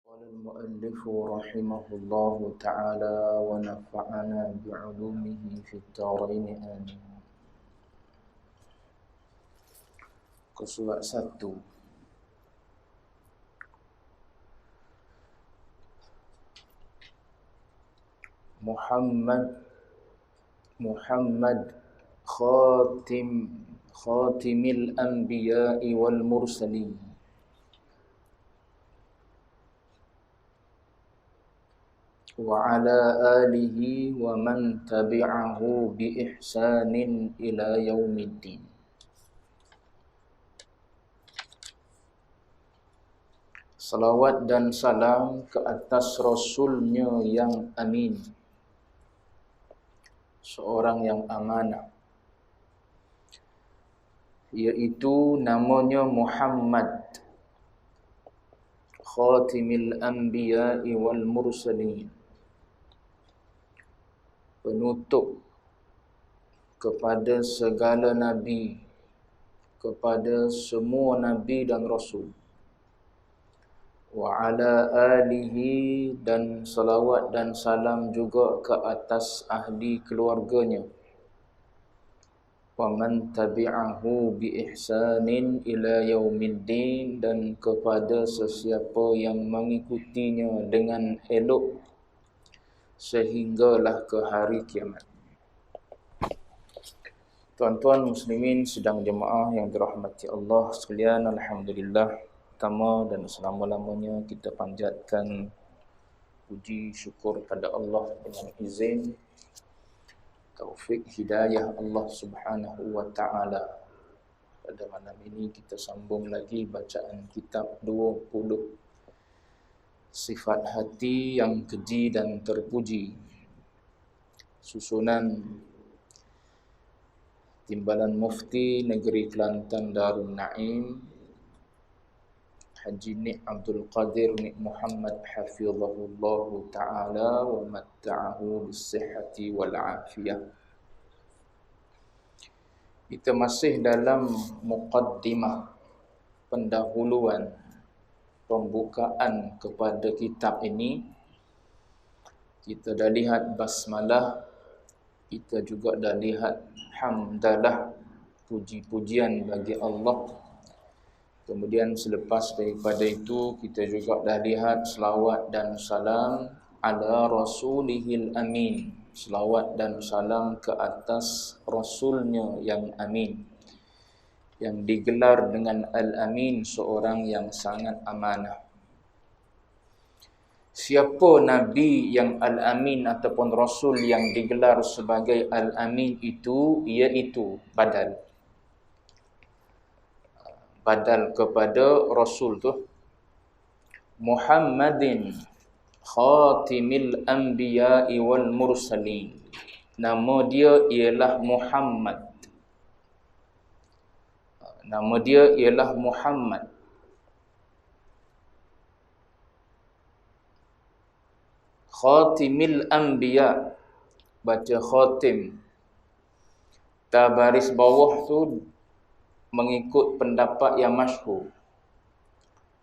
قال المؤلف رحمه الله تعالى ونفعنا بعلومه في الدارين آمين. Surat 1. Muhammad khatimil anbiya'i wal mursalin wa ala alihi wa man tabi'ahu bi ihsanin ila yaumiddin. Salawat dan salam ke atas Rasulnya yang amin, seorang yang amanah, iaitu namanya Muhammad, khatimil anbiya'i wal mursalin, penutup kepada segala nabi, kepada semua nabi dan rasul. Wa ala alihi, dan salawat dan salam juga ke atas ahli keluarganya. Wa man tabi'ahu bi ihsanin ila yaumiddin, dan kepada sesiapa yang mengikutinya dengan elok sehinggalah ke hari kiamat. Tuan-tuan muslimin sidang jemaah yang dirahmati Allah sekalian, alhamdulillah, pertama dan selama-lamanya kita panjatkan puji syukur pada Allah dengan izin taufik hidayah Allah Subhanahu wa taala. Pada malam ini kita sambung lagi bacaan kitab 20 Sifat Hati yang Keji dan Terpuji, susunan Timbalan Mufti Negeri Kelantan Darul Naim Haji Nik Abdul Qadir Nik Muhammad hafizahullahu ta'ala wa matta'ahu bis-sihhati wal afiyah. Kita masih dalam muqaddimah, pendahuluan, pembukaan kepada kitab ini. Kita dah lihat basmalah, kita juga dah lihat hamdalah, puji-pujian bagi Allah. Kemudian selepas daripada itu kita juga dah lihat selawat dan salam ala rasulihil amin, selawat dan salam ke atas rasulnya yang amin, yang digelar dengan al-amin, seorang yang sangat amanah. Siapa nabi yang al-amin ataupun rasul yang digelar sebagai al-amin itu, iaitu badal kepada rasul tu, Muhammadin khatimil anbiya'i wal mursalin. Nama dia ialah Muhammad. Nama dia ialah Muhammad. Khatimil anbiya, baca khatim. Baris bawah tu mengikut pendapat yang masyhur.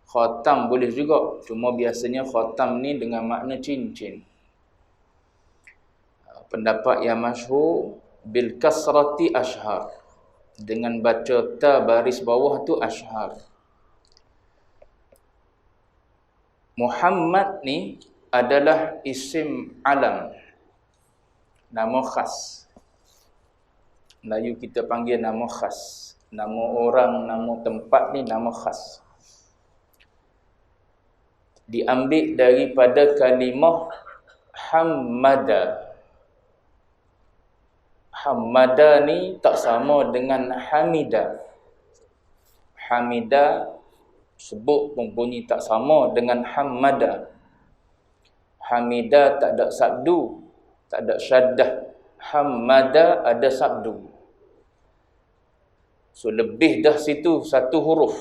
Khatam boleh juga, cuma biasanya khatam ni dengan makna cincin. Pendapat yang masyhur bil kasrati ashhar, dengan baca ta baris bawah tu ashhar. Muhammad ni adalah isim alam, nama khas. Melayu kita panggil nama khas. Nama orang, nama tempat ni nama khas. Diambil daripada kalimah hammada. Hammada ni tak sama dengan hamida. Hamida sebut bunyi tak sama dengan hammada. Hamida tak ada sabdu, tak ada syaddah. Hammada ada sabdu. So lebih dah situ satu huruf.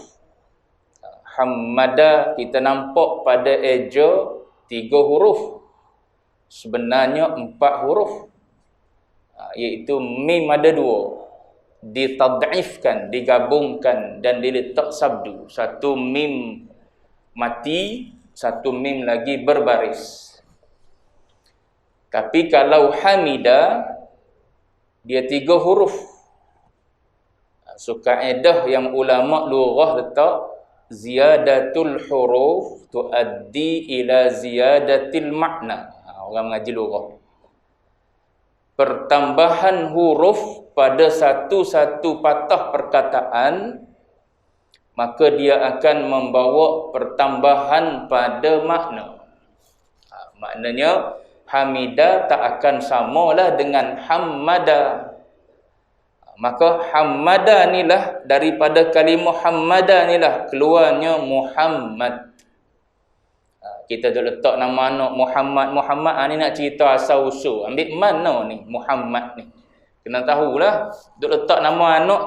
Hammada kita nampak pada eja 3 huruf. Sebenarnya 4 huruf. Iaitu mim ada 2. Ditad'ifkan, digabungkan dan diletak sabdu. Satu mim mati, satu mim lagi berbaris. Tapi kalau hamida, dia 3 huruf. So kaedah yang ulama lughah letak, ziyadatul huruf tuaddi ila ziyadatil makna. Orang mengaji lughah. Pertambahan huruf pada satu-satu patah perkataan, maka dia akan membawa pertambahan pada makna. Maknanya hamida tak akan samalah dengan hammada. Maka hammada nilah, daripada kalimah hammada nilah keluarnya Muhammad. Kita dah letak nama anak Muhammad. Muhammad ni nak cerita asal usul. Ambil mana ni Muhammad ni? Kena tahulah. Duk letak nama anak,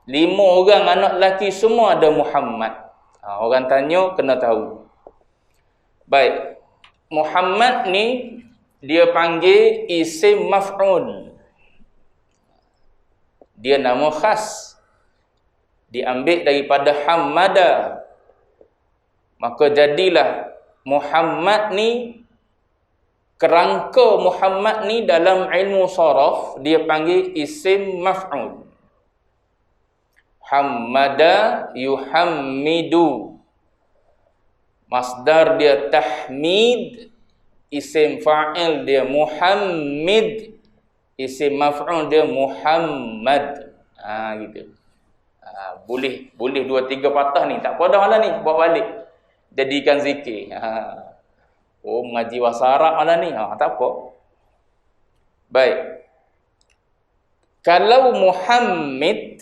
5 orang anak lelaki semua ada Muhammad. Orang tanya kena tahu. Baik. Muhammad ni dia panggil isim maf'ul. Dia nama khas. Diambil daripada hammada. Maka jadilah Muhammad ni, kerangka Muhammad ni dalam ilmu saraf dia panggil isim maf'ul. Hammada yuhammidu. Masdar dia tahmid, isim fa'il dia muhammid, isim maf'ul dia Muhammad. Gitu. Boleh 2-3 patah ni, tak apa dah lah ni, buat balik. Jadikan zikir. Mengaji bahasa Arab lah ni. Tak apa. Baik. Kalau Muhammad,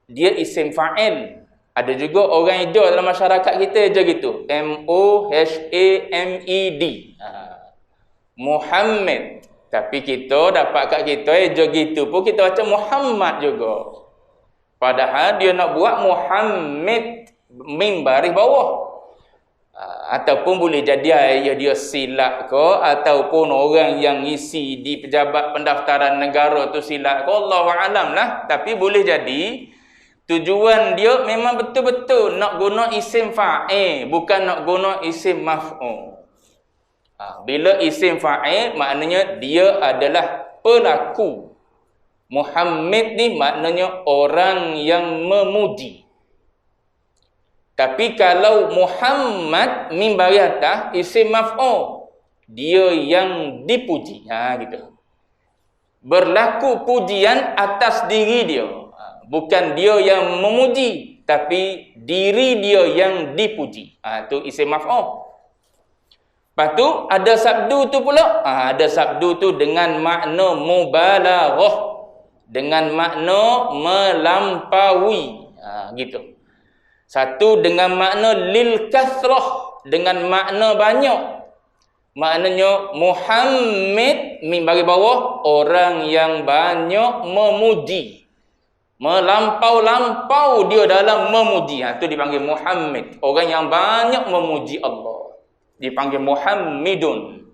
dia isim fa'il. Ada juga orang eja dalam masyarakat kita eja gitu. M-O-H-A-M-E-D. Muhammad. Tapi kita dapat kat kita eja gitu pun kita baca Muhammad juga. Padahal dia nak buat Muhammad mim baris bawah. Ataupun boleh jadi ayah dia silap ke, ataupun orang yang isi di pejabat pendaftaran negara tu silap ke, Allahu'alam lah. Tapi boleh jadi tujuan dia memang betul-betul nak guna isim fa'il, bukan nak guna isim maf'ul. Bila isim fa'il maknanya dia adalah pelaku. Muhammad ni maknanya orang yang memuji. Tapi kalau Muhammad mim baris atas isim maf'ul, dia yang dipuji. Gitu. Berlaku pujian atas diri dia. Bukan dia yang memuji, tapi diri dia yang dipuji. Itu isim maf'ul. Lepas tu ada sabdu tu pula. Ada sabdu tu dengan makna mubalaghah, dengan makna melampaui. Gitu. Satu dengan makna lil kathrah, dengan makna banyak. Maknanya Muhammad mim baris bawah, orang yang banyak memuji. Melampau-lampau dia dalam memuji. Itu dipanggil Muhammad. Orang yang banyak memuji Allah. Dipanggil Muhammadun.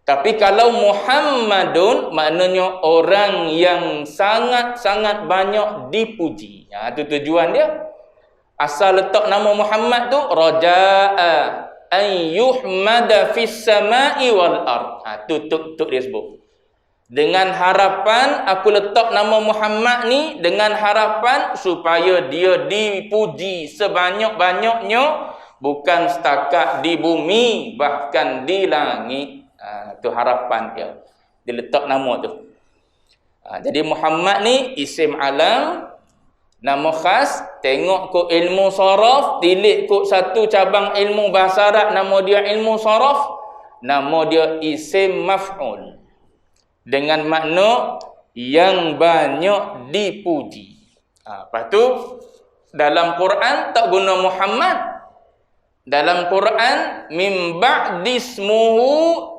Tapi kalau Muhammadun, maknanya orang yang sangat-sangat banyak dipuji. Itu tujuan dia. Asal letak nama Muhammad tu, raja'a an yuhmada fis sama'i wal ard. Tu dia sebut. Dengan harapan, aku letak nama Muhammad ni dengan harapan supaya dia dipuji sebanyak-banyaknya, bukan setakat di bumi, bahkan di langit. Tu harapan dia. Dia letak nama tu. Jadi Muhammad ni isim alam, nama khas. Tengok kok ilmu saraf, tilik kok satu cabang ilmu bahasa Arab, nama dia ilmu saraf, nama dia isim maf'ul, dengan makna yang banyak dipuji. Lepas tu dalam Quran tak guna Muhammad. Dalam Quran min ba'dismuhu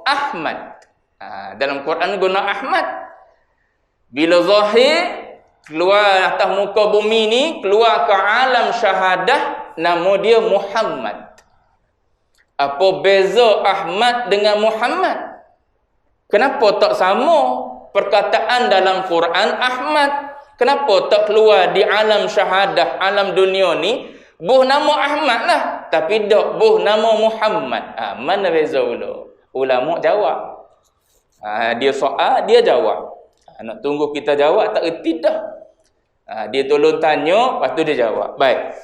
Ahmad. Dalam Quran guna Ahmad. Bila zahir keluar atas muka bumi ni, keluar ke alam syahadah, nama dia Muhammad. Apa beza Ahmad dengan Muhammad? Kenapa tak sama perkataan dalam Quran Ahmad? Kenapa tak keluar di alam syahadah, alam dunia ni, buh nama Ahmad lah, tapi dak buh nama Muhammad. Mana beza pula? Ulama jawab. Dia soal, dia jawab. Nak tunggu kita jawab tak erti dah. Dia tolong tanya, lepas tu dia jawab. Baik.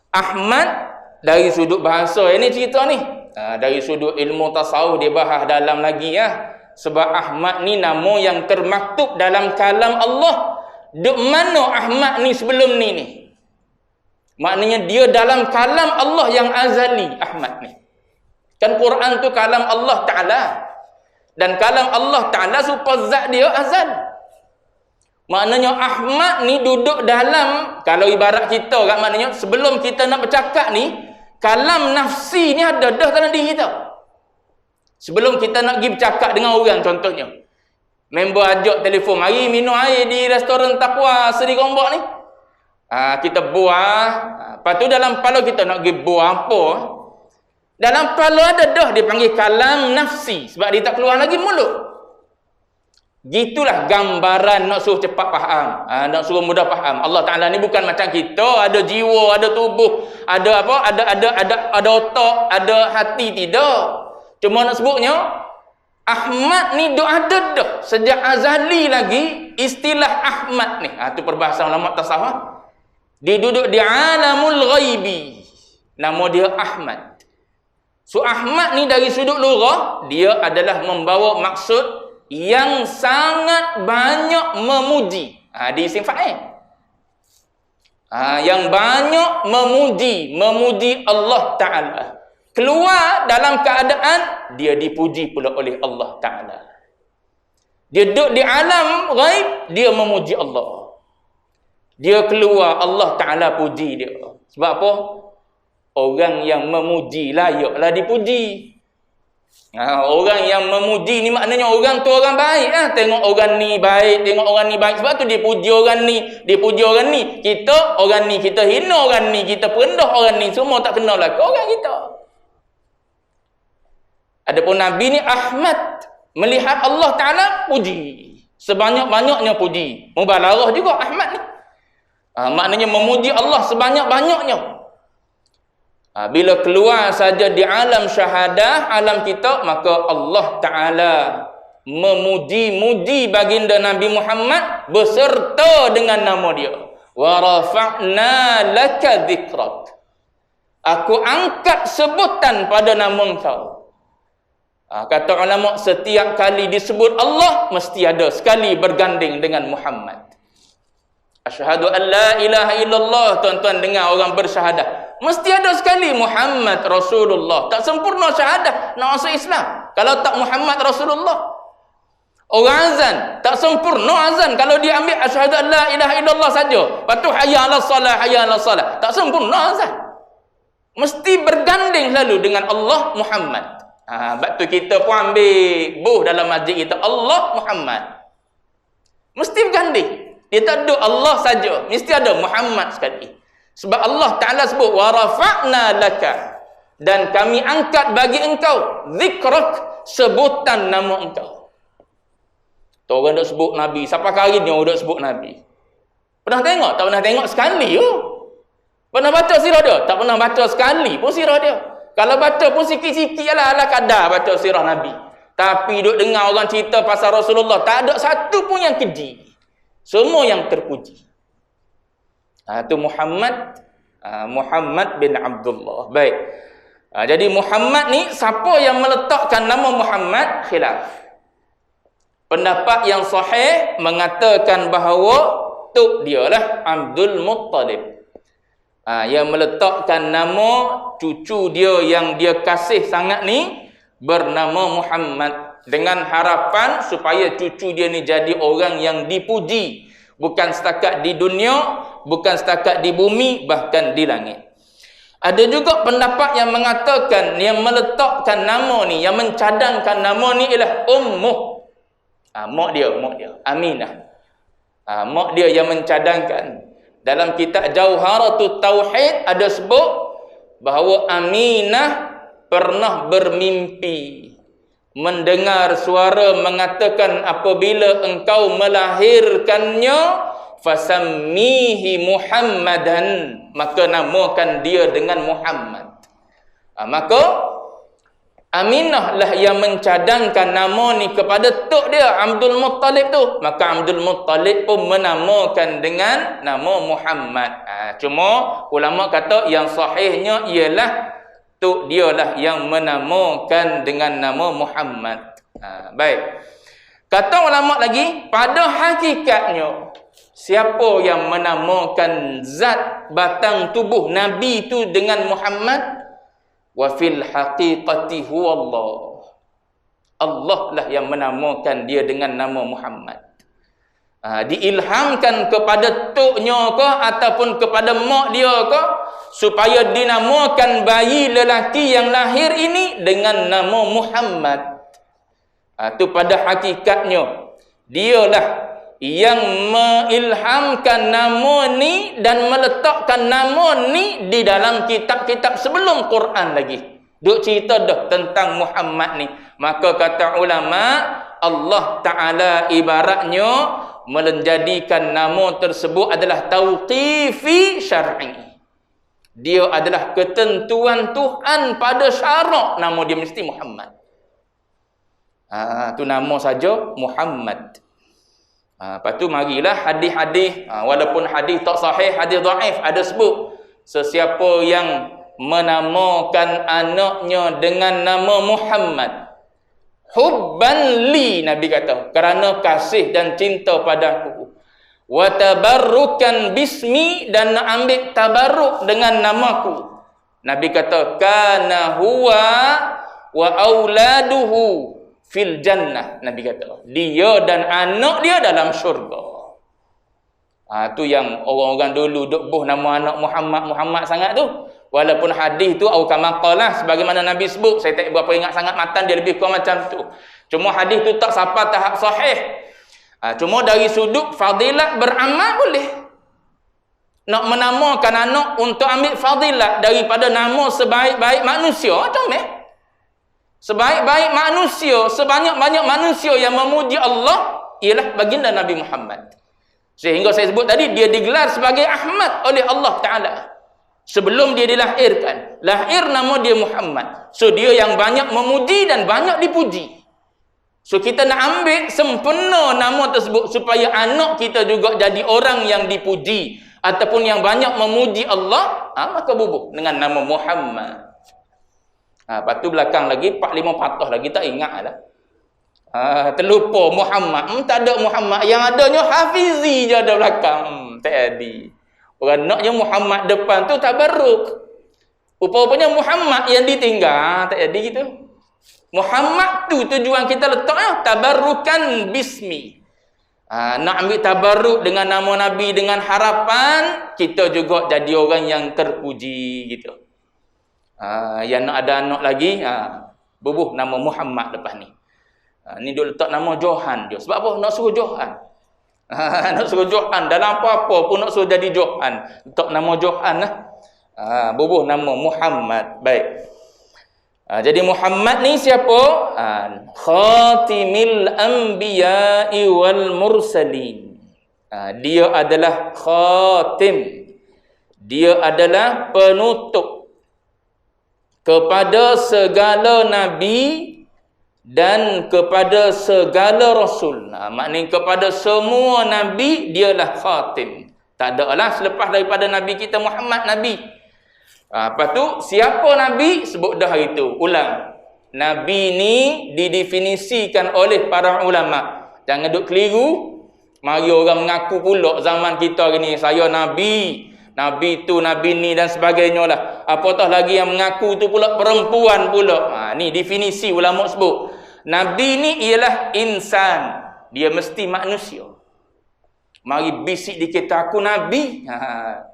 Ahmad dari sudut bahasa ini cerita ni. Dari sudut ilmu tasawuf dia bahas dalam lagi ya. Sebab Ahmad ni nama yang termaktub dalam kalam Allah. Duk mana Ahmad ni sebelum ni? Maknanya dia dalam kalam Allah yang azali, Ahmad ni. Kan Quran tu kalam Allah Ta'ala. Dan kalam Allah Ta'ala supaya zat dia azal. Maknanya Ahmad ni duduk dalam, kalau ibarat kita kat maknanya, sebelum kita nak bercakap ni, kalam nafsi ni ada dah dalam diri kita. Sebelum kita nak pergi bercakap dengan orang contohnya. Member ajak telefon, mari minum air di restoran Taqwa Seri Gombak ni. Kita buah. Lepas tu dalam kepala kita nak pergi buah apa. Dalam kepala ada dah dia panggil kalam nafsi. Sebab dia tak keluar lagi mulut. Gitulah gambaran nak suruh cepat faham. Nak suruh mudah faham. Allah Ta'ala ni bukan macam kita. Ada jiwa, ada tubuh. Ada apa? Ada otak, ada hati. Tidak. Cuma nak sebutnya, Ahmad ni duk ada dah. Sejak azali lagi, istilah Ahmad ni. Itu perbahasan ulama tasawuf. Dia duduk di alamul ghaibi. Nama dia Ahmad. So Ahmad ni dari sudut lughah, dia adalah membawa maksud yang sangat banyak memuji. Di isim fa'il. Yang banyak memuji Allah Ta'ala. Keluar dalam keadaan dia dipuji pula oleh Allah Ta'ala. Dia duduk di alam ghaib, dia memuji Allah. Dia keluar, Allah Ta'ala puji dia. Sebab apa? Orang yang memuji layaklah dipuji. Orang yang memuji ni maknanya orang tu orang baik. Tengok orang ni baik, tengok orang ni baik. Sebab tu dia puji orang ni, dia puji orang ni. Kita, orang ni, kita hina orang ni, kita perendah orang ni. Semua tak kenal lah orang kita. Adapun Nabi ni Ahmad, melihat Allah Ta'ala puji. Sebanyak-banyaknya puji. Mubalarah juga Ahmad ni. Maknanya memuji Allah sebanyak-banyaknya. Bila keluar saja di alam syahadah, alam kita, maka Allah Ta'ala memuji-muji baginda Nabi Muhammad beserta dengan nama dia. Wa rafa'na laka dhikrak. Aku angkat sebutan pada nama engkau. Kata ulama, setiap kali disebut Allah, mesti ada sekali berganding dengan Muhammad. Asyhadu an la ilaha illallah. Tuan-tuan dengar orang bersyahadah, mesti ada sekali Muhammad Rasulullah. Tak sempurna syahadah nak masuk Islam kalau tak Muhammad Rasulullah. Orang azan, tak sempurna azan kalau dia ambil asyhadu an la ilaha illallah saja. Lepas tu hayya 'alas salah, hayya 'alas salah. Tak sempurna azan. Mesti berganding selalu dengan Allah Muhammad. Sebab tu kita pun ambil buh dalam masjid kita, Allah Muhammad. Mesti berganding. Dia tak ada Allah saja, mesti ada Muhammad sekali. Sebab Allah Ta'ala sebut, wa rafa'na laka, dan kami angkat bagi engkau zikrak, sebutan nama engkau. Tu orang dah sebut Nabi. Siapa kali ni orang dah sebut Nabi? Pernah tengok? Tak pernah tengok sekali. Pernah baca sirah dia? Tak pernah baca sekali pun sirah dia. Kalau baca pun sikit-sikit lah, ala kadar baca sirah Nabi. Tapi duk dengar orang cerita pasal Rasulullah, tak ada satu pun yang keji. Semua yang terpuji. Itu Muhammad bin Abdullah. Baik. Jadi Muhammad ni, siapa yang meletakkan nama Muhammad? Khilaf. Pendapat yang sahih mengatakan bahawa tok dia lah Abdul Muttalib. Yang meletakkan nama cucu dia yang dia kasih sangat ni bernama Muhammad, dengan harapan supaya cucu dia ni jadi orang yang dipuji, bukan setakat di dunia, bukan setakat di bumi, bahkan di langit. Ada juga pendapat yang mengatakan yang meletakkan nama ni, yang mencadangkan nama ni ialah Ummuh. Mak dia Aminah. Mak dia yang mencadangkan. Dalam kitab Jauharatul Tauhid ada sebut bahawa Aminah pernah bermimpi mendengar suara mengatakan, apabila engkau melahirkannya, fasammihi Muhammadan, maka namakan dia dengan Muhammad. Maka Aminah lah yang mencadangkan nama ni kepada tok dia, Abdul Muttalib tu. Maka Abdul Muttalib pun menamakan dengan nama Muhammad. Cuma ulama kata yang sahihnya ialah tok dia lah yang menamakan dengan nama Muhammad. Baik. Kata ulama lagi, pada hakikatnya siapa yang menamakan zat batang tubuh Nabi tu dengan Muhammad, wa fil haqiqati huwa Allah. Allah lah yang menamakan dia dengan nama Muhammad. Diilhamkan kepada toknya ke ataupun kepada mak dia ke supaya dinamakan bayi lelaki yang lahir ini dengan nama Muhammad. Tu pada hakikatnya dialah yang mengilhamkan nama ni dan meletakkan nama ni di dalam kitab-kitab sebelum Quran lagi. Duk cerita dah tentang Muhammad ni. Maka kata ulama, Allah Ta'ala ibaratnya menjadikan nama tersebut adalah tauqifi syar'i. Dia adalah ketentuan Tuhan pada syarak nama dia mesti Muhammad. Tu nama saja Muhammad. Lepas tu marilah hadis-hadis, walaupun hadis tak sahih, hadis dhaif ada sebut sesiapa yang menamakan anaknya dengan nama Muhammad hubban li, Nabi kata, kerana kasih dan cinta padaku, wa tabarrukan bismi, dan ambil tabarruk dengan namaku. Nabi kata kana huwa wa auladuhu fil jannah. Nabi kata dia dan anak dia dalam syurga. Tu yang orang-orang dulu duk buh nama anak Muhammad sangat tu. Walaupun hadis tu au kama qala, sebagaimana Nabi sebut, saya tak berapa ingat sangat matan dia, lebih kurang macam tu. Cuma hadis tu tak sampai tahap sahih. Cuma dari sudut fadilat beramal boleh. Nak menamakan anak untuk ambil fadilat daripada nama sebaik-baik manusia, comel. Sebaik-baik manusia, sebanyak-banyak manusia yang memuji Allah ialah baginda Nabi Muhammad. Sehingga saya sebut tadi, dia digelar sebagai Ahmad oleh Allah Ta'ala. Sebelum dia dilahirkan, lahir nama dia Muhammad. So dia yang banyak memuji dan banyak dipuji. So kita nak ambil sempurna nama tersebut supaya anak kita juga jadi orang yang dipuji ataupun yang banyak memuji Allah, maka bubuh dengan nama Muhammad. Lepas tu belakang lagi 4-5 patah lagi tak ingat dah. Terlupa Muhammad. Tak ada Muhammad. Yang adanya Hafizi je ada belakang. Tak ada. Orang naknya Muhammad depan tu tabarruk. Rupa-rupanya Muhammad yang ditinggal. Tak ada gitu. Muhammad tu tujuan kita letaknya tabarrukan bismi. Nak ambil tabarruk dengan nama Nabi dengan harapan kita juga jadi orang yang terpuji gitu. Yang nak ada anak lagi, bubuh nama Muhammad lepas ni. Ni duk letak nama Johan je. Sebab apa? Nak suruh Johan. Nak suruh Johan. Dalam apa-apa pun nak suruh jadi Johan. Letak nama Johan lah. Bubuh nama Muhammad. Baik. Jadi Muhammad ni siapa? Khatimil anbiya'i wal mursalin. Dia adalah khatim. Dia adalah penutup kepada segala nabi dan kepada segala rasul. Maknanya kepada semua nabi dialah khatim. Tak ada lah selepas daripada nabi kita Muhammad nabi. Lepas tu siapa nabi? Sebut dah hari tu. Ulang. Nabi ni didefinisikan oleh para ulama. Jangan duk keliru. Mari orang mengaku pula zaman kita hari ni saya nabi. Nabi tu, Nabi ni dan sebagainya lah. Apatah lagi yang mengaku tu pula perempuan pula. Ni definisi ulama sebut. Nabi ni ialah insan. Dia mesti manusia. Mari bisik dikit aku Nabi.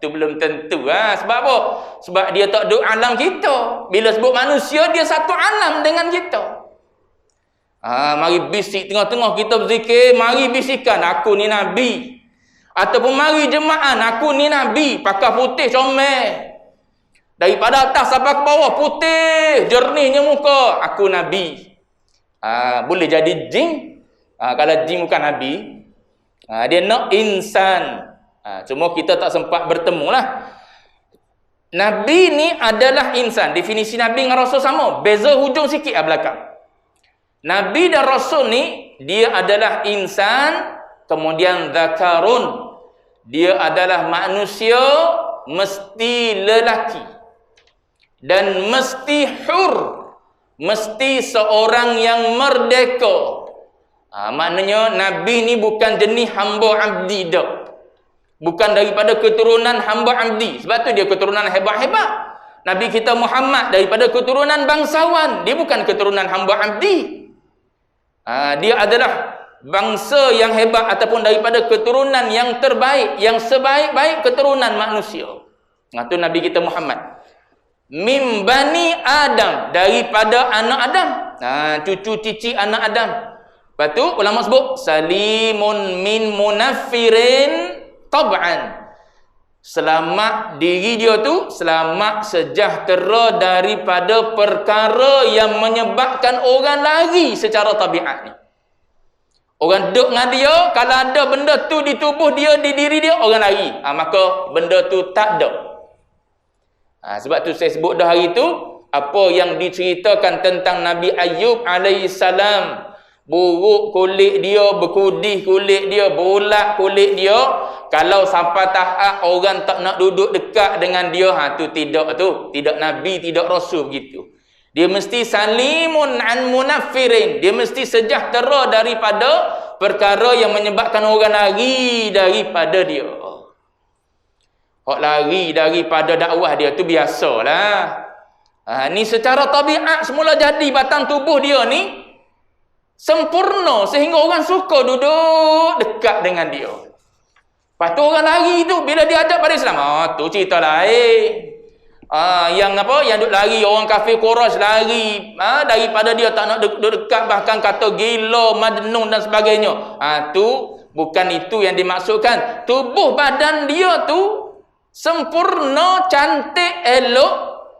Tu belum tentu. Sebab apa? Sebab dia tak duduk alam kita. Bila sebut manusia, dia satu alam dengan kita. Mari bisik tengah-tengah kita berzikir. Mari bisikkan aku ni Nabi. Ataupun mari jemaah, aku ni Nabi, pakai putih comel. Daripada atas sampai ke bawah, putih, jernihnya muka, aku Nabi. Boleh jadi jin. Kalau jin bukan Nabi, dia nak insan. Cuma kita tak sempat bertemu lah. Nabi ni adalah insan. Definisi Nabi dengan Rasul sama. Beza hujung sikit lah belakang. Nabi dan Rasul ni, dia adalah insan, kemudian zakarun. Dia adalah manusia, mesti lelaki. Dan mesti hur. Mesti seorang yang merdeka. Maknanya Nabi ni bukan jenis hamba abdi dah. Bukan daripada keturunan hamba abdi. Sebab tu dia keturunan hebat-hebat. Nabi kita Muhammad daripada keturunan bangsawan. Dia bukan keturunan hamba abdi. Dia adalah bangsa yang hebat ataupun daripada keturunan yang terbaik, yang sebaik-baik keturunan manusia. Itu Nabi kita Muhammad. Mim bani Adam, daripada anak Adam. Cucu cici anak Adam. Lepas tu ulama sebut salimun min munaffirin tab'an. Selamat diri dia tu, selamat sejahtera daripada perkara yang menyebabkan orang lari secara tabiat ni. Orang duduk dengan dia, kalau ada benda tu di tubuh dia, di diri dia, orang lari. Maka benda tu tak ada. Sebab tu saya sebut dah hari tu, apa yang diceritakan tentang Nabi Ayub alaihissalam, buruk kulit dia, berkudih kulit dia, bulat kulit dia, kalau sampai tahap orang tak nak duduk dekat dengan dia, tu tidak Nabi, tidak Rasul begitu. Dia mesti salimun an munaffirin, dia mesti sejahtera daripada perkara yang menyebabkan orang lari daripada dia. Hak lari daripada dakwah dia tu biasalah. Ni secara tabiat semula jadi batang tubuh dia ni sempurna sehingga orang suka duduk dekat dengan dia. Lepas tu orang lari tu bila dia ajak pada Islam, tu cerita lain. Yang duk lari, orang kafir Quraisy lari daripada dia, tak nak duduk dekat, bahkan kata gila, majnun dan sebagainya. Tu bukan itu yang dimaksudkan. Tubuh badan dia tu sempurna, cantik, elok,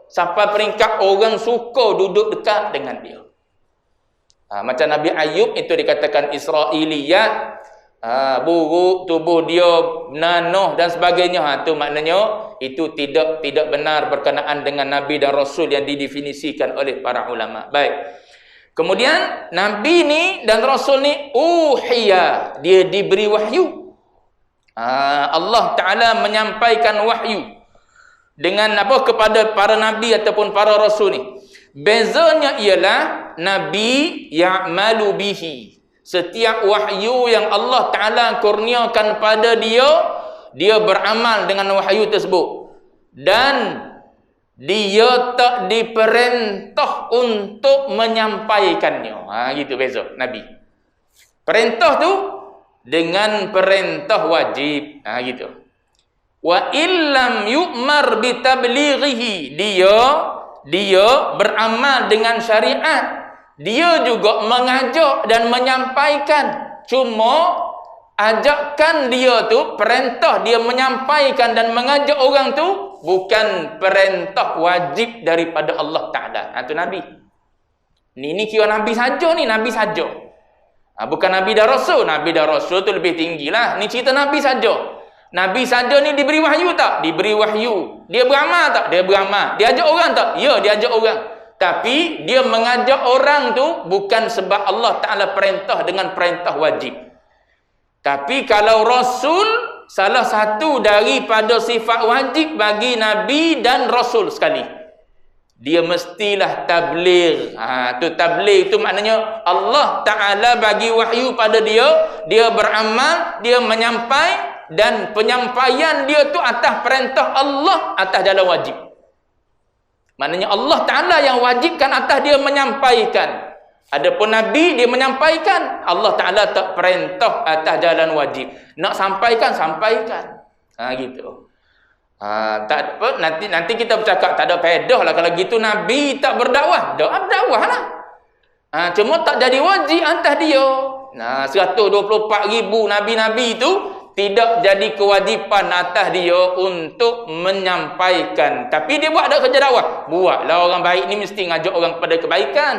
sampai peringkat orang suka duduk dekat dengan dia. Macam Nabi Ayub itu dikatakan Israiliyat, buruk tubuh dia, nanoh dan sebagainya. Tu maknanya itu tidak benar berkenaan dengan Nabi dan Rasul yang didefinisikan oleh para ulama. Baik. Kemudian Nabi ni dan Rasul ni uhiya, dia diberi wahyu. Allah Ta'ala menyampaikan wahyu dengan kepada para Nabi ataupun para Rasul ni. Bezanya ialah Nabi ya'malu bihi. Setiap wahyu yang Allah Ta'ala kurniakan pada dia, dia beramal dengan wahyu tersebut. Dan dia tak diperintah untuk menyampaikannya. Gitu beza Nabi. Perintah tu dengan perintah wajib. Gitu. Wa illam yu'mar bitablighihi. Dia beramal dengan syariat. Dia juga mengajak dan menyampaikan. Cuma ajakan dia tu, perintah dia menyampaikan dan mengajak orang tu bukan perintah wajib daripada Allah Ta'ala. Itu Nabi. Ni kira Nabi saja ni, Nabi saja. Bukan Nabi dan Rasul. Nabi dan Rasul tu lebih tinggi lah. Ni cerita Nabi saja. Nabi saja ni diberi wahyu tak? Diberi wahyu. Dia beramal tak? Dia beramal. Dia ajak orang tak? Ya, dia ajak orang. Tapi dia mengajak orang tu bukan sebab Allah Ta'ala perintah dengan perintah wajib. Tapi kalau Rasul, salah satu daripada sifat wajib bagi Nabi dan Rasul sekali, dia mestilah tabligh. Tu tabligh tu maknanya Allah Ta'ala bagi wahyu pada dia, dia beramal, dia menyampai, dan penyampaian dia tu atas perintah Allah, atas jalan wajib. Maknanya Allah Ta'ala yang wajibkan atas dia menyampaikan. Adapun Nabi dia menyampaikan, Allah Ta'ala tak perintah atas jalan wajib. Nak sampaikan, sampaikan. Gitu. Tak apa, nanti kita bercakap tak ada faedah lah kalau gitu Nabi tak berdakwah. Dakwah lah. Cuma tak jadi wajib atas dia. 124,000 Nabi-Nabi itu tidak jadi kewajipan atas dia untuk menyampaikan. Tapi dia buat ada kerja dakwah. Buatlah, orang baik ni mesti ngajak orang kepada kebaikan.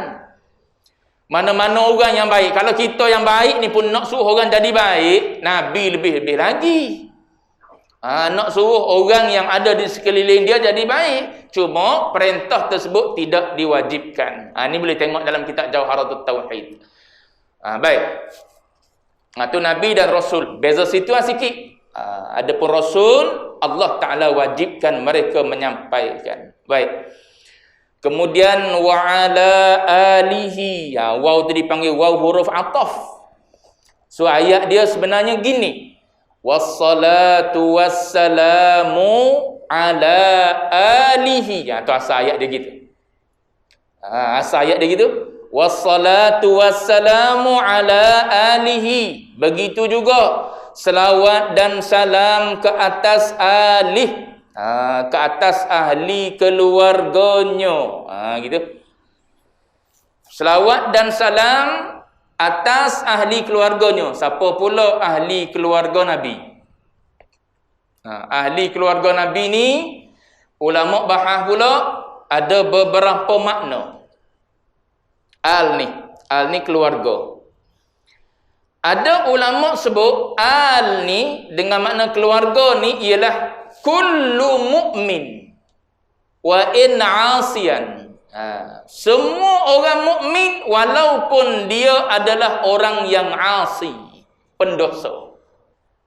Mana-mana orang yang baik. Kalau kita yang baik ni pun nak suruh orang jadi baik, Nabi lebih-lebih lagi. Nak suruh orang yang ada di sekeliling dia jadi baik. Cuma perintah tersebut tidak diwajibkan. Ini boleh tengok dalam kitab Jawharatul Tauhid. Baik. Itu Nabi dan Rasul. Beza situ sikit. Adapun Rasul, Allah Ta'ala wajibkan mereka menyampaikan. Baik. Kemudian wa ala alihi. Waw tu dipanggil waw huruf ataf. So ayat dia sebenarnya gini. Wassalatu wassalamu ala alihi. Tu asal ayat dia gitu. Asal ayat dia gitu. Wassalatu wassalamu ala alihi. Begitu juga selawat dan salam ke atas alih. Ke atas ahli keluarganya. Gitu. Selawat dan salam atas ahli keluarganya. Siapa pula ahli keluarga Nabi? Ahli keluarga Nabi ni ulama bahas pula ada beberapa makna. Al ni keluarga. Ada ulama sebut al ni dengan makna keluarga ni ialah kullu mu'min wa in 'asiyan. Semua orang mukmin walaupun dia adalah orang yang asi, pendosa,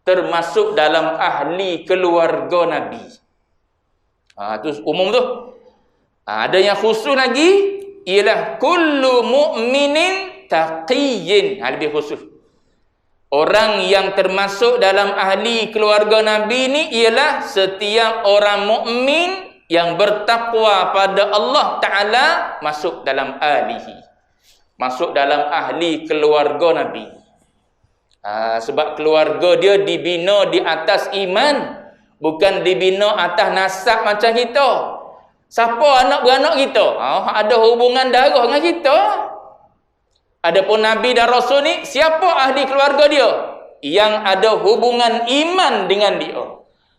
termasuk dalam ahli keluarga Nabi. Itu umum tu. Ada yang khusus lagi ialah kullu mu'minin taqiyyin. Lebih khusus. Orang yang termasuk dalam ahli keluarga Nabi ni ialah setiap orang mukmin yang bertakwa pada Allah Ta'ala masuk dalam alihi. Masuk dalam ahli keluarga Nabi. Sebab keluarga dia dibina di atas iman. Bukan dibina atas nasab macam kita. Siapa anak beranak kita? Ada hubungan darah dengan kita. Adapun Nabi dan Rasul ni, siapa ahli keluarga dia? Yang ada hubungan iman dengan dia.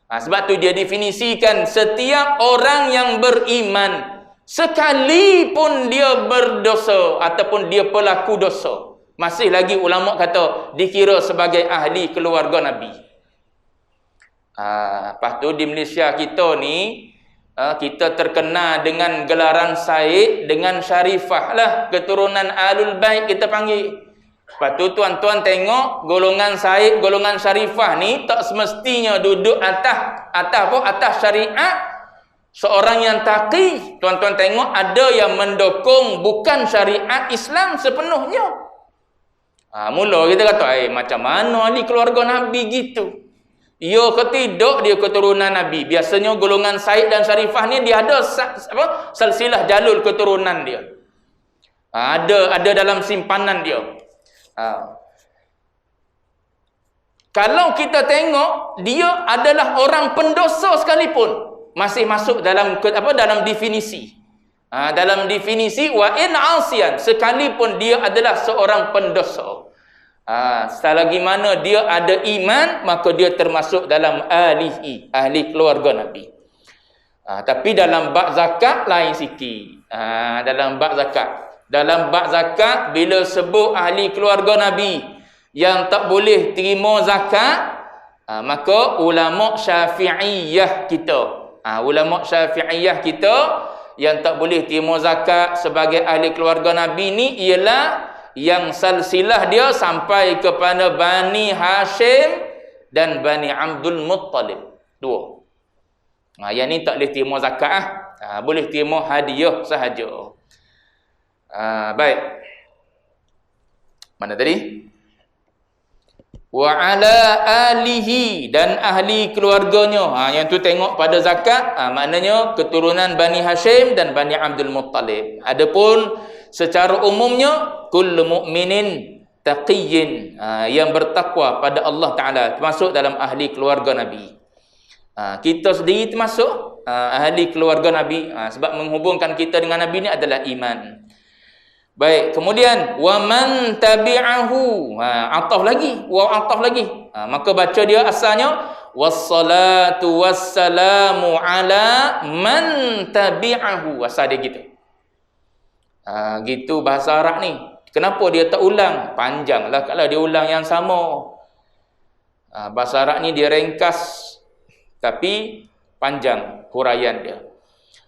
Sebab tu dia definisikan setiap orang yang beriman, sekalipun dia berdosa ataupun dia pelaku dosa, masih lagi ulama kata dikira sebagai ahli keluarga Nabi. Lepas tu di Malaysia kita ni, kita terkenal dengan gelaran Said dengan Syarifah lah, keturunan Ahlul Bait kita panggil. Lepas tu tuan-tuan tengok golongan Said, golongan Syarifah ni tak semestinya duduk atas syariat. Seorang yang taqi, tuan-tuan tengok ada yang mendukung bukan syariat Islam sepenuhnya. Mula kita kata, macam mana ahli keluarga Nabi gitu? Ya ke tidak dia keturunan Nabi? Biasanya golongan Said dan Syarifah ni dia ada silsilah jalur keturunan dia. Ada dalam simpanan dia. Kalau kita tengok dia adalah orang pendosa sekalipun, masih masuk dalam dalam definisi. Dalam definisi wa in 'asiyan, sekalipun dia adalah seorang pendosa. Selagi mana dia ada iman, maka dia termasuk dalam ahli keluarga Nabi. Tapi dalam bab zakat lain sikit. Dalam bab zakat bila sebut ahli keluarga Nabi yang tak boleh terima zakat, maka ulama Syafi'iyah kita, yang tak boleh terima zakat sebagai ahli keluarga Nabi ni ialah yang silsilah dia sampai kepada Bani Hashim dan Bani Abdul Muttalib. Dua. Yang ni tak boleh terima zakat. Boleh terima hadiah sahaja. Baik. Mana tadi? Wa ala alihi, dan ahli keluarganya. Yang tu tengok pada zakat, maknanya keturunan Bani Hashim dan Bani Abdul Muttalib. Adapun secara umumnya kullu mu'minin taqiyyin, yang bertakwa pada Allah Ta'ala, termasuk dalam ahli keluarga Nabi. Kita sendiri termasuk ahli keluarga Nabi, sebab menghubungkan kita dengan Nabi ni adalah iman. Baik, kemudian wa man tabi'ahu, ataf lagi, maka baca dia asalnya wassalatu wassalamu ala man tabi'ahu, asal dia gitu. Gitu bahasa Arab ni. Kenapa dia tak ulang? Panjanglah kalau dia ulang yang sama. Bahasa Arab ni dia ringkas tapi panjang huraian dia.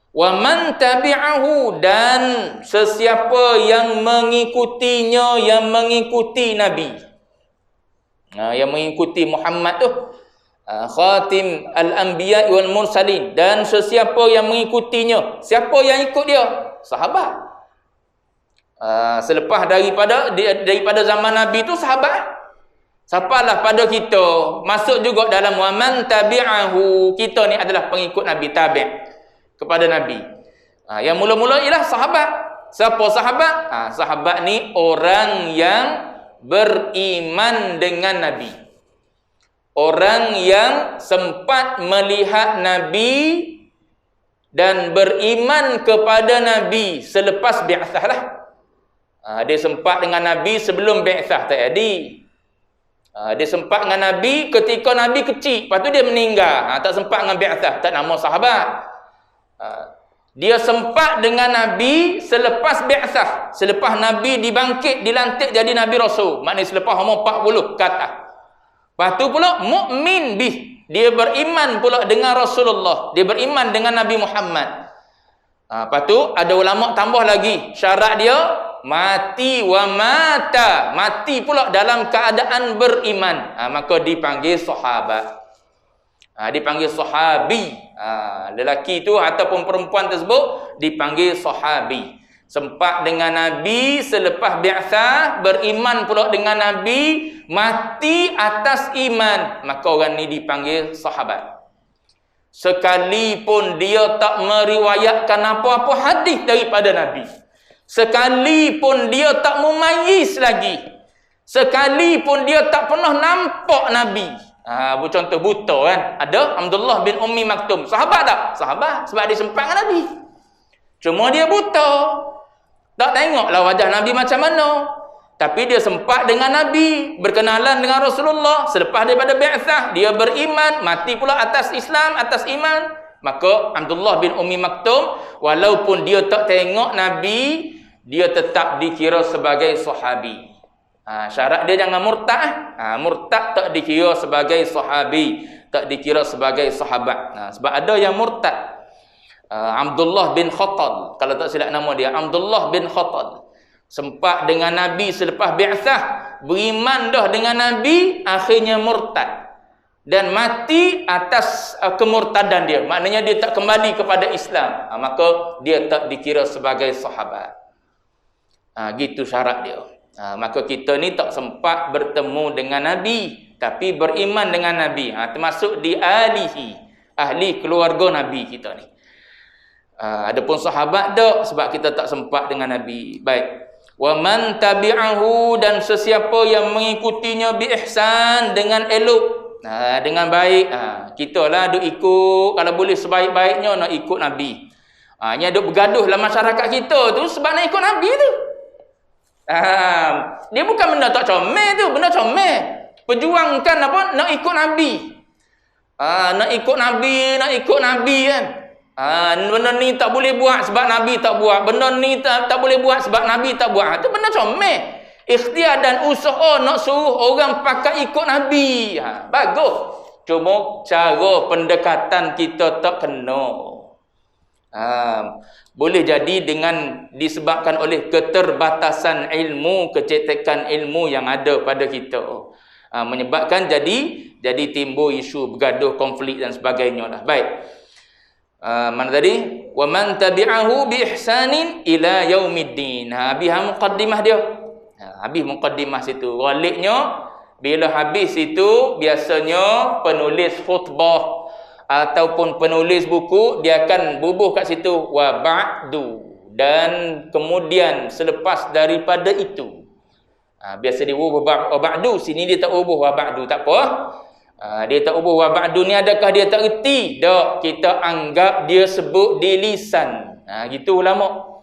Wa man tabi'ahu, dan sesiapa yang mengikutinya, yang mengikuti Nabi. Yang mengikuti Muhammad tu, khatim al-anbiya wal mursalin, dan sesiapa yang mengikutinya. Siapa yang ikut dia? Sahabat. Selepas daripada zaman Nabi tu sahabat. Sampalah pada kita, masuk juga dalam wa man tabi'ahu. Kita ni adalah pengikut Nabi, tabi' kepada Nabi. Yang mula-mula ialah sahabat. Siapa sahabat? Sahabat ni orang yang beriman dengan Nabi. Orang yang sempat melihat Nabi dan beriman kepada Nabi selepas bi'athah lah. Dia sempat dengan Nabi sebelum bi'athah tak jadi. Dia sempat dengan Nabi ketika Nabi kecil, lepas tu dia meninggal. Tak sempat dengan bi'athah, tak nama sahabat. Dia sempat dengan Nabi selepas bi'athah, selepas Nabi dibangkit, dilantik jadi Nabi Rasul, maknanya selepas umur 40 ke atas. Lepas tu pula mukmin bih, dia beriman pula dengan Rasulullah, dia beriman dengan Nabi Muhammad. Lepas tu ada ulama tambah lagi syarat dia, mati wa mata, mati pula dalam keadaan beriman, maka dipanggil sahabat. Dipanggil sahabi. Lelaki tu ataupun perempuan tersebut dipanggil sahabi. Sempat dengan Nabi selepas bi'athah, beriman pula dengan Nabi, mati atas iman, maka orang ni dipanggil sahabat. Sekalipun dia tak meriwayatkan apa-apa hadis daripada Nabi, sekalipun dia tak mumayyiz lagi, sekalipun dia tak pernah nampak Nabi. Contoh buta kan, ada Abdullah bin Ummi Maktum, sahabat tak? Sahabat, sebab dia sempat dengan Nabi. Cuma dia buta, tak tengoklah wajah Nabi macam mana, tapi dia sempat dengan Nabi, berkenalan dengan Rasulullah. Selepas daripada bi'athah, dia beriman, mati pula atas Islam, atas iman. Maka Abdullah bin Ummi Maktum, walaupun dia tak tengok Nabi, dia tetap dikira sebagai sahabi. Syarat dia jangan murtad. Murtad tak dikira sebagai sahabi, tak dikira sebagai sahabat. Sebab ada yang murtad. Abdullah bin Khattab, kalau tak silap nama dia, Abdullah bin Khattab, sempat dengan Nabi selepas bi'athah, beriman dah dengan Nabi, akhirnya murtad dan mati atas kemurtadan dia, maknanya dia tak kembali kepada Islam, maka dia tak dikira sebagai sahabat. Gitu syarat dia. Maka kita ni tak sempat bertemu dengan Nabi, tapi beriman dengan Nabi, termasuk di ahli keluarga Nabi kita ni. Adapun sahabat tak, sebab kita tak sempat dengan Nabi. Baik. Wa man tabi'ahu, dan sesiapa yang mengikutinya bi ihsan, dengan elok, dengan baik. Kita lah duk ikut, kalau boleh sebaik-baiknya nak ikut Nabi. Yang duk bergaduh dalam masyarakat kita tu sebab nak ikut Nabi tu. Dia bukan benda tak comel tu, benda comel. Perjuangkan apa? Nak ikut Nabi. Nak ikut Nabi kan. Benda ni tak boleh buat sebab Nabi tak buat. Benda ni tak boleh buat sebab Nabi tak buat. Itu benda comel. Ikhtiar dan usaha nak suruh orang pakai ikut Nabi. Bagus. Cuma cara pendekatan kita tak kena. Boleh jadi dengan disebabkan oleh keterbatasan ilmu, kecetekan ilmu yang ada pada kita, menyebabkan jadi timbul isu bergaduh, konflik dan sebagainya lah. Baik. Mana tadi? Wa man tabi'ahu bi ihsanin ila yaumiddin. Habis muqaddimah dia. Habis muqaddimah situ. Waliknya bila habis itu, biasanya penulis khutbah ataupun penulis buku, dia akan bubuh kat situ wa ba'du, dan kemudian selepas daripada itu. Biasa dia bubuh wa ba'du, sini dia tak bubuh wa ba'du, tak apa. Dia tak bubuh wa ba'du ni, adakah dia tak reti? Tak, kita anggap dia sebut di lisan. Gitu ulama.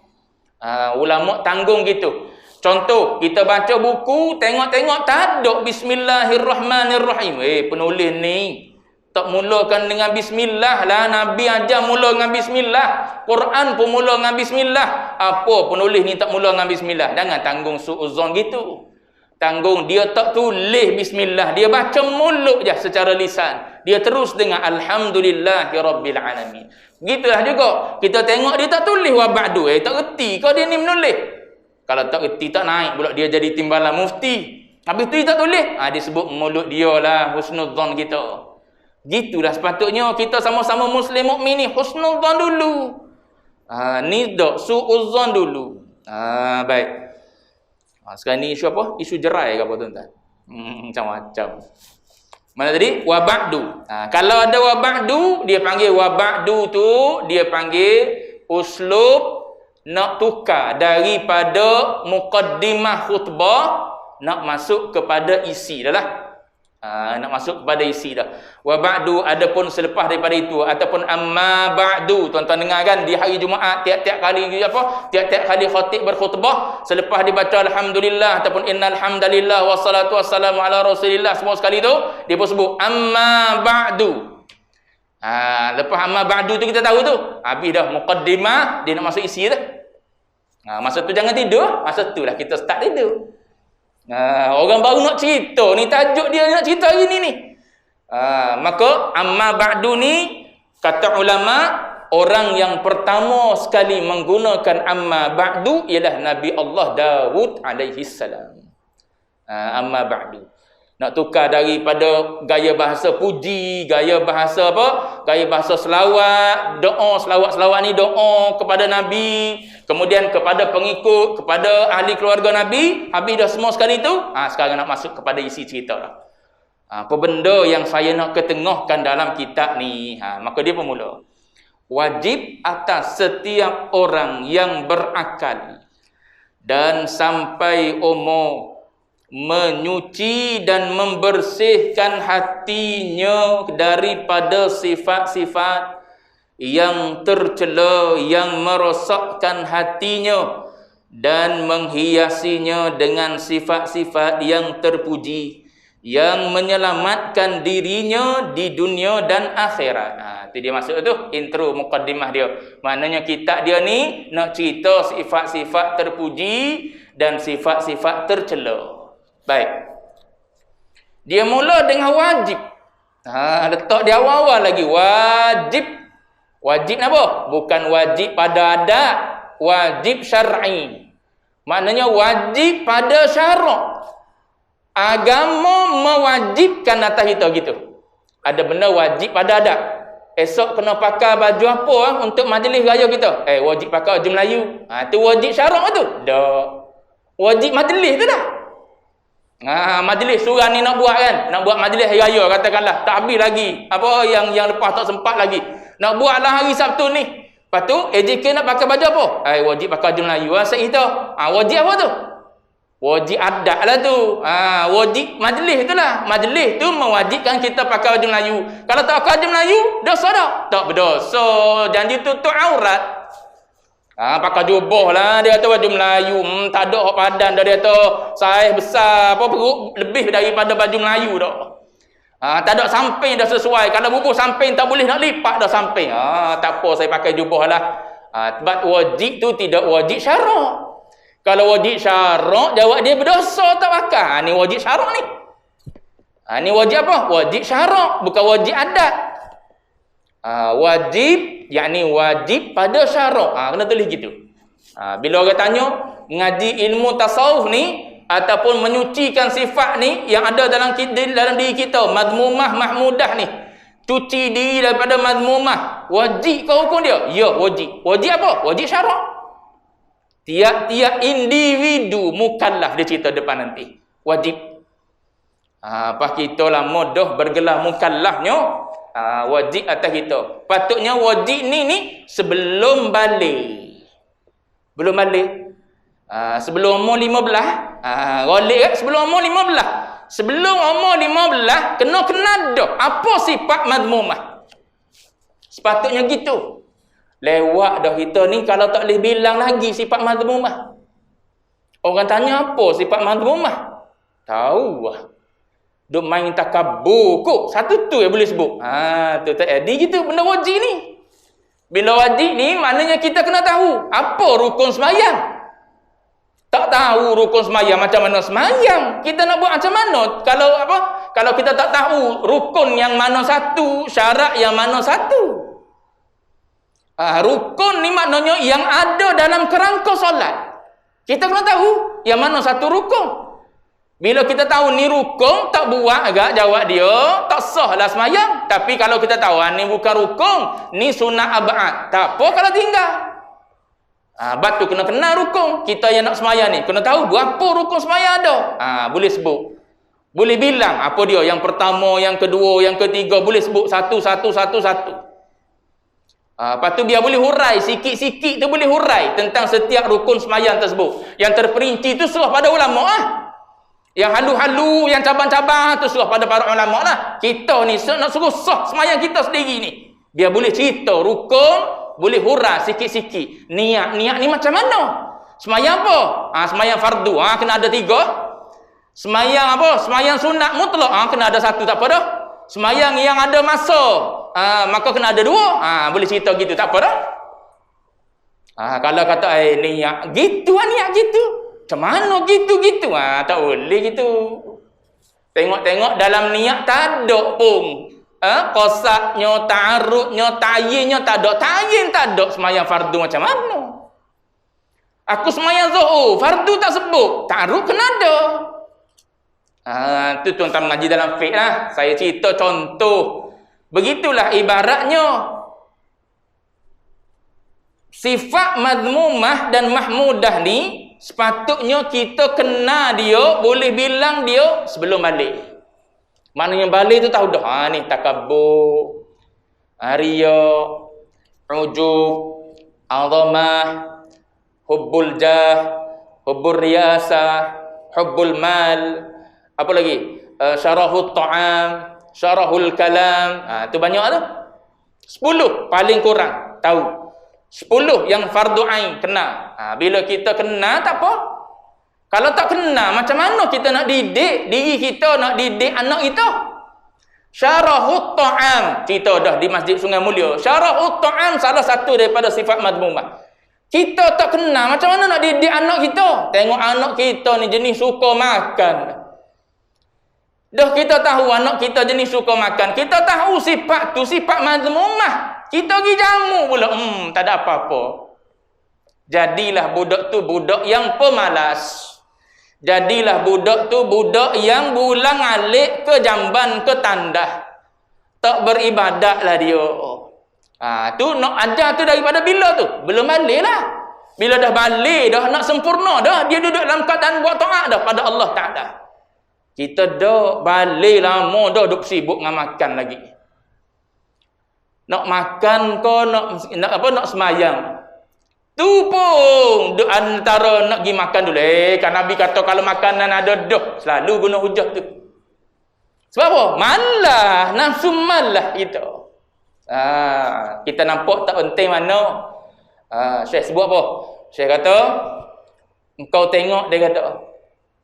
Ulama tanggung gitu. Contoh, kita baca buku, tengok-tengok tak ada bismillahirrahmanirrahim. Penulis ni tak mulakan dengan bismillah lah. Nabi ajar mula dengan bismillah. Quran pun mula dengan bismillah. Apa penulis ni tak mula dengan bismillah? Jangan tanggung su'uzon gitu. Tanggung dia tak tulis bismillah. Dia baca mulut je secara lisan. Dia terus dengan alhamdulillahirabbil alamin. Gitulah juga. Kita tengok dia tak tulis wa ba'du. Tak reti kau dia ni menulis. Kalau tak reti tak naik pula dia jadi timbalan mufti. Habis tu dia tak tulis. Dia sebut mulut dia lah husnudzon kita. Gitulah sepatutnya kita sama-sama muslim mukmin ni husnudzon dulu. Ni dak suudzon dulu. Baik. Sekarang ni isu apa? Isu jerai ke apa tuan-tuan? Macam-macam. Mana tadi? Wa ba'du. Kalau ada wa ba'du, dia panggil wa ba'du tu, dia panggil uslub nak tukar daripada muqaddimah khutbah nak masuk kepada isi dah lah. Nak masuk kepada isi dah. Wa ba'du, adapun selepas daripada itu ataupun amma ba'du, tuan-tuan dengar kan di hari Jumaat tiap-tiap kali tiap-tiap kali khatib berkhutbah selepas dibaca alhamdulillah ataupun innal hamdalillah wassalatu wassalamu ala rasulillah semua sekali tu dia pun sebut amma ba'du. Lepas amma ba'du tu kita tahu tu habis dah muqaddimah, dia nak masuk isi dah. Masa tu jangan tidur, masa tu lah kita start tidur. Orang baru nak cerita ni, tajuk dia nak cerita hari ni. Maka amma ba'du ni kata ulama, orang yang pertama sekali menggunakan amma ba'du ialah Nabi Allah Daud alaihi salam. Amma ba'du nak tukar daripada gaya bahasa puji, gaya bahasa apa? Gaya bahasa selawat, doa, selawat-selawat ni doa kepada Nabi, kemudian kepada pengikut, kepada ahli keluarga Nabi. Habis dah semua sekali tu, sekarang nak masuk kepada isi cerita dah. Apa benda yang saya nak ketengahkan dalam kitab ni? Maka dia pemula. Wajib atas setiap orang yang berakal dan sampai umur menyuci dan membersihkan hatinya daripada sifat-sifat yang tercela, yang merosakkan hatinya dan menghiasinya dengan sifat-sifat yang terpuji, yang menyelamatkan dirinya di dunia dan akhirat. Itu dia masuk tu, intro mukaddimah dia. Maknanya kitab dia ni nak cerita sifat-sifat terpuji dan sifat-sifat tercela. Baik. Dia mula dengan wajib. Letak di awal-awal lagi wajib. Wajib apa? Bukan wajib pada adat, wajib syar'i. Maknanya wajib pada syarak. Agama mewajibkan atas kita gitu. Ada benda wajib pada adat. Esok kena pakai baju apa untuk majlis raya kita? Wajib pakai baju Melayu. Itu wajib syarak tu? Tak. Wajib majlis tu dah. Majlis surah ni nak buat kan, nak buat majlis hari raya katakanlah, tak habis lagi apa yang lepas tak sempat lagi, nak buatlah hari Sabtu ni. Lepas tu AJK nak pakai baju apa? Wajib pakai baju Melayu asyik kita. Wajib apa tu? Wajib adat lah tu. Wajib majlis tu lah. Majlis tu mewajibkan kita pakai baju Melayu. Kalau tak pakai baju Melayu, dosa tak? Tak berdosa. Janji tutup aurat. Pakai jubah lah dia kata baju Melayu. Tak ada hak padan dah dia kata. Saiz besar apa perut lebih daripada baju Melayu dah. Tak ada samping dah sesuai. Kalau bubuh samping tak boleh nak lipat dah samping. Tak apa saya pakai jubah lah. Sebab wajib tu tidak wajib syarak. Kalau wajib syarak jawab dia berdosa tak pakai. Ni wajib syarak ni. Ni wajib apa? Wajib syarak, bukan wajib adat. Wajib, yakni wajib pada syarak. Kena tulis gitu. Bila orang tanya, ngaji ilmu tasawuf ni ataupun menyucikan sifat ni yang ada dalam diri kita, madmumah, mahmudah ni, cuci diri daripada madmumah, wajib ke hukum dia? Ya, wajib. Wajib apa? Wajib syarak. Tiap-tiap individu mukallaf, dia cerita depan nanti. Wajib. Apa kita lah mudah bergelar mukallafnya, wajib atas kita. Patutnya wajib ni sebelum balik. Belum balik. Sebelum umur 15. Balik kan? Sebelum umur 15. Sebelum umur 15 kena dah apa sifat madmumah. Sepatutnya gitu. Lewat dah kita ni kalau tak boleh bilang lagi sifat madmumah. Orang tanya apa sifat madmumah? Tahu lah. Duk main takabur kot. Satu tu yang boleh sebut. Tu tak ada gitu benda wajib ni. Bila wajib ni maknanya kita kena tahu apa rukun sembahyang. Tak tahu rukun sembahyang macam mana sembahyang. Kita nak buat macam mana? kalau kita tak tahu rukun yang mana satu, syarat yang mana satu. Rukun ni maknanya yang ada dalam kerangka solat. Kita kena tahu yang mana satu rukun. Bila kita tahu ni rukun, tak buat agak jawab dia, tak sah lah semayang. Tapi kalau kita tahu ni bukan rukun, ni sunat abad, tak apa kalau tinggal. Abad tu kena kenal rukun. Kita yang nak semayang ni kena tahu berapa rukun semayang ada. Boleh sebut. Boleh bilang apa dia, yang pertama, yang kedua, yang ketiga, boleh sebut satu. Lepas tu biar boleh hurai sikit-sikit tu, boleh hurai tentang setiap rukun semayang tersebut. Yang terperinci tu serah pada ulama . Yang halu-halu, yang cabang-cabang tu serah pada para ulama lah. Kita ni nak suruh sah semayang kita sendiri ni. Biar boleh cerita rukun, boleh hurai sikit-sikit. Niat ni macam mana? Semayang apa? Semayang fardu, kena ada 3. Semayang apa? Semayang sunat mutlak, kena ada 1, tak apa dah. Semayang yang ada masa, maka kena ada 2. Boleh cerita gitu, tak apa dah. Kalau kata niat gitu, niat gitu, macam mana gitu-gitu? Tak boleh gitu. Tengok-tengok dalam niat tak ada pun. Qasatnya, ta'arudnya, ta'yinnya tak ada. Ta'yin tak ada. Semayang fardu macam mana? Aku semayang zuhur, fardu tak sebut. Ta'arud kena ada. Tu tuan-tuan mengaji dalam fiqh lah. Saya cerita contoh. Begitulah ibaratnya. Sifat madmumah dan mahmudah ni sepatutnya kita kenal dia, boleh bilang dia sebelum balik. Maknanya balik tu tahu dah, ni takabur, riya, ujub, azamah, hubbul jah, hubbul riyasah, hubbul mal, apa lagi? Syarahul ta'am, syarahul kalam. Tu banyak tu. 10 paling kurang tahu. 10 yang fardu ain kena. Bila kita kena tak apa. Kalau tak kena, macam mana kita nak didik diri kita, nak didik anak kita? Syarahut ta'am, cerita dah di Masjid Sungai Mulia. Syarahut ta'am salah satu daripada sifat madmumah. Kita tak kena, macam mana nak didik anak kita? Tengok anak kita ni jenis suka makan. Dah kita tahu anak kita jenis suka makan. Kita tahu sifat tu sifat madmumah. Kita pergi jamu pula. Tak ada apa-apa. Jadilah budak tu budak yang pemalas. Jadilah budak tu budak yang bulang alik ke jamban, ke tandah. Tak beribadat lah dia. Tu nak ajar tu daripada bila tu? Belum balik lah. Bila dah balik dah, nak sempurna dah, dia duduk dalam keadaan buat taat dah pada Allah Ta'ala. Kita dah balik lama dah duduk sibuk dengan makan lagi. Nak makan ke nak semayang. Tu pun antara nak pergi makan dulu. Kan Nabi kata kalau makanan ada dah, selalu guna hujah tu. Sebab apa? Malah, nafsu malah kita. Kita nampak tak penting mana. Syekh sebut apa? Syekh kata, engkau tengok, dia kata,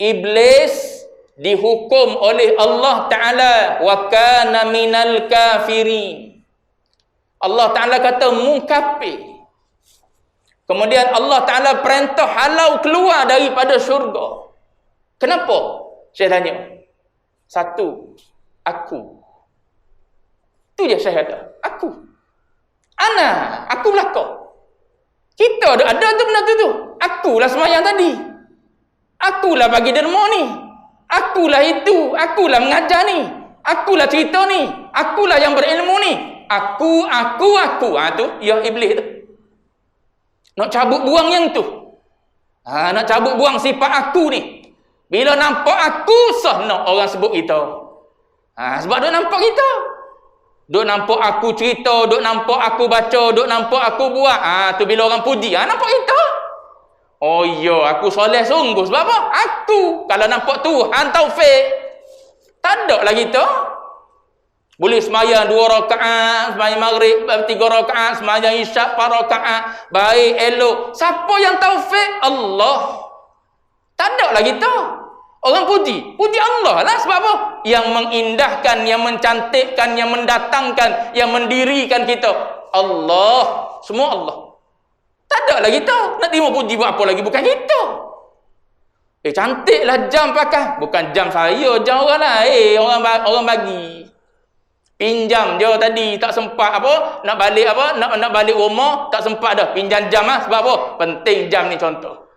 Iblis dihukum oleh Allah Ta'ala wa kana minal kafirin. Allah Ta'ala kata mungkafir. Kemudian Allah Ta'ala perintah halau keluar daripada syurga. Kenapa? Saya tanya. 1, aku. Tu je saya kata. Aku. Ana. Aku belakang. Kita ada tu benda tu. Akulah semayang tadi. Akulah bagi derma ni. Akulah itu. Akulah mengajar ni. Akulah cerita ni. Akulah yang berilmu ni. Aku. Tu ya iblis tu. Nak cabut buang yang tu. Nak cabut buang sifat aku ni. Bila nampak aku, sah nak orang sebut kita. Sebab duk nampak kita. Duk nampak aku cerita, duk nampak aku baca, duk nampak aku buat. Tu bila orang puji, nampak kita. Oh ya, aku soleh sungguh. Sebab apa? Aku. Kalau nampak Tuhan taufik, tak ada lah kita. Boleh semayang 2 rakaat, semayang maghrib 3 rakaat, semayang isyak 4 rakaat, baik, elok. Siapa yang taufik? Allah. Tak ada lah kita. Orang puji. Puji Allah lah. Sebab apa? Yang mengindahkan, yang mencantikkan, yang mendatangkan, yang mendirikan kita. Allah. Semua Allah. Tak ada lah kita. Nak terima puji buat apa lagi? Bukan kita. Cantiklah jam pakai. Bukan jam saya, jam orang lain, orang bagi. Pinjam dia tadi tak sempat apa, nak balik rumah tak sempat dah. Pinjam jam sebab apa? Penting jam ni contoh.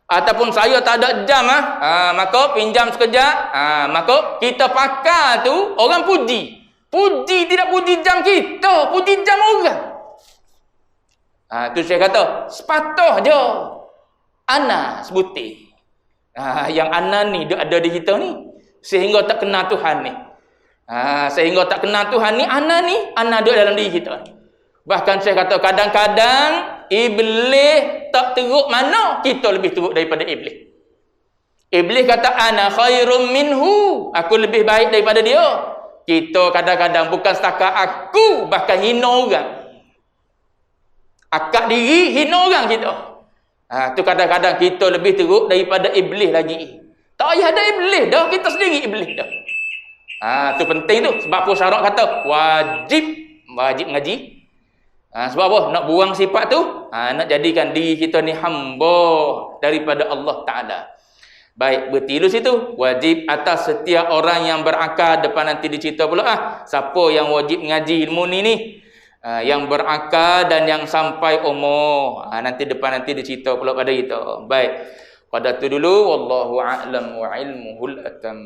Ataupun saya tak ada jam maka pinjam sekejap. Maka kita pakai tu orang puji. Puji tidak puji jam kita, puji jam orang. Tu saya kata, sepatah je ana sebutir. Yang ana ni dia ada di kita ni sehingga tak kenal Tuhan ni. Sehingga tak kenal Tuhan ni, ana ada dalam diri kita. Bahkan saya kata kadang-kadang iblis tak teruk mana, kita lebih teruk daripada iblis. Iblis kata ana khairum minhu, aku lebih baik daripada dia. Kita kadang-kadang bukan setakat aku, bahkan hina orang. Akak diri, hina orang kita. Tu kadang-kadang kita lebih teruk daripada iblis lagi. Tak payah ada iblis dah, kita sendiri iblis dah. Tu penting tu. Sebab apa syarak kata wajib ngaji. Sebab apa? Nak buang sifat tu, nak jadikan diri kita ni hamba daripada Allah Ta'ala. Baik, bertilu situ. Wajib atas setiap orang yang berakal. Depan nanti dicerita pula siapa yang wajib ngaji ilmu ni. Yang berakal dan yang sampai umur. Nanti depan nanti dicerita pula pada kita. Baik, pada tu dulu. Wallahu a'lam wa ilmuhul atam.